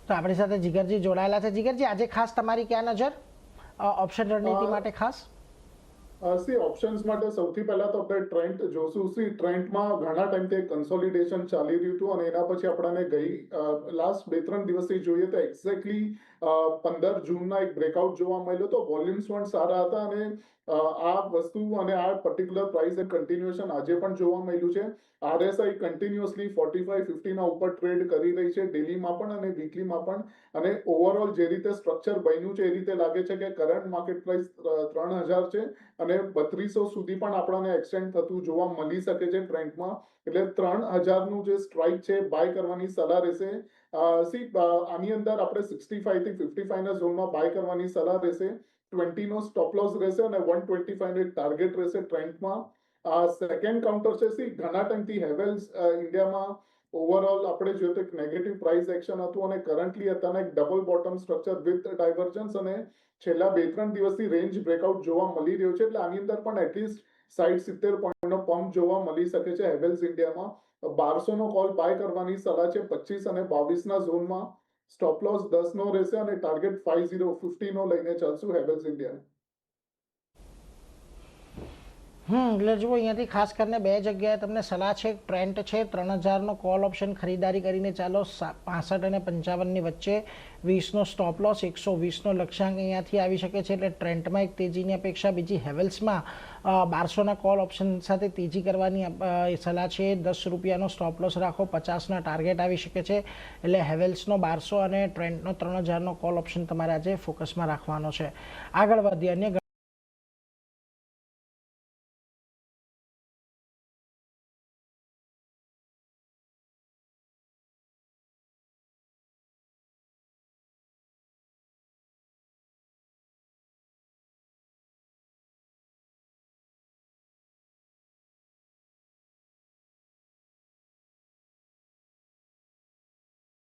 તો આપણી સાથે જીગરજી જોડાયેલા છે. જીગરજી, આજે ખાસ તમારી ક્યાં નજર ઓપ્શન રણનીતિ માટે ખાસ? સી ઓપ્શન્સ માટે સૌથી પહેલા તો આપણે ટ્રેન્ડ જોશું. સી ટ્રેન્ડમાં ઘણા ટાઈમથી કન્સોલિડેશન ચાલી રહ્યું હતું અને એના પછી આપણને લાસ્ટ 2-3 દિવસથી જોઈએ તો એક્ઝેક્ટલી 15 જૂનના એક બ્રેકઆઉટ જોવા મળ્યો તો વોલ્યુમ્સ પણ સારા હતા અને આ વસ્તુ અને આ પર્ટિક્યુલર પ્રાઇસ એ કન્ટિન્યુએશન આજે પણ જોવા મળ્યું છે. RSI કન્ટિન્યુઅસલી 45-50 ના ઉપર ટ્રેડ કરી રહી છે ડેલીમાં પણ અને વીકલીમાં પણ. અને ઓવરઓલ જે રીતે સ્ટ્રક્ચર બન્યું છે એ રીતે લાગે છે કે કરંટ માર્કેટ પ્રાઇસ 3000 છે અને 3200 સુધી પણ આપણને એક્સટેન્ડ થતું જોવા મળી શકે છે ટ્રેન્ડમાં. એટલે 3000 નું જે સ્ટ્રાઇક છે બાય કરવાની સલાહ રહેશે. આની અંદર આપણે 65 થી 55 ના ઝોનમાં બાય કરવાની સલાહ રહેશે. 20 નો સ્ટોપ લોસ રહેશે અને 125 ને ટાર્ગેટ રહેશે ટ્રેન્ડમાં. સેકન્ડ કાઉન્ટર છે. ઘણા ટાઈમથી હેવેલ્સ ઇન્ડિયામાં ઓવરઓલ આપણે જોઈએ તો એક નેગેટિવ પ્રાઇસ એક્શન હતું અને કરન્ટલી અત્યારે એક double bottom structure with divergence અને છેલ્લા 2-3 દિવસથી રેન્જ બ્રેકઆઉટ જોવા મળી રહ્યો છે. એટલે આની અંદર પણ એટલીસ્ટ 60-70 પોઈન્ટનો પંપ જોવા મળી શકે છે હેવેલ્સ ઇન્ડિયામાં. 1200 નો કોલ બાય કરવાની સલાહ છે 25 અને 22 ના ઝોનમાં. સ્ટોપ લોસ 10 નો રહેશે અને ટાર્ગેટ 50 નો લઈને ચાલશું હેવેલ્સ ઇન્ડિયા. એટલે જુઓ, અહીંયાથી ખાસ કરીને બે જગ્યાએ તમને સલાહ છે. ટ્રેન્ડ છે 3000નો કોલ ઓપ્શન ખરીદારી કરીને ચાલો 65 અને 55ની વચ્ચે. 20નો સ્ટોપ લોસ, 120નો લક્ષ્યાંક અહીંયાથી આવી શકે છે. એટલે ટ્રેન્ડમાં એક તેજીની અપેક્ષા. બીજી હેવેલ્સમાં 1200ના કોલ ઓપ્શન સાથે તેજી કરવાની સલાહ છે. 10 રૂપિયાનો સ્ટોપ લોસ રાખો, 50ના ટાર્ગેટ આવી શકે છે. એટલે હેવેલ્સનો 1200 અને ટ્રેન્ડનો 3000નો કોલ ઓપ્શન તમારે આજે ફોકસમાં રાખવાનો છે. આગળ વધીએ અન્ય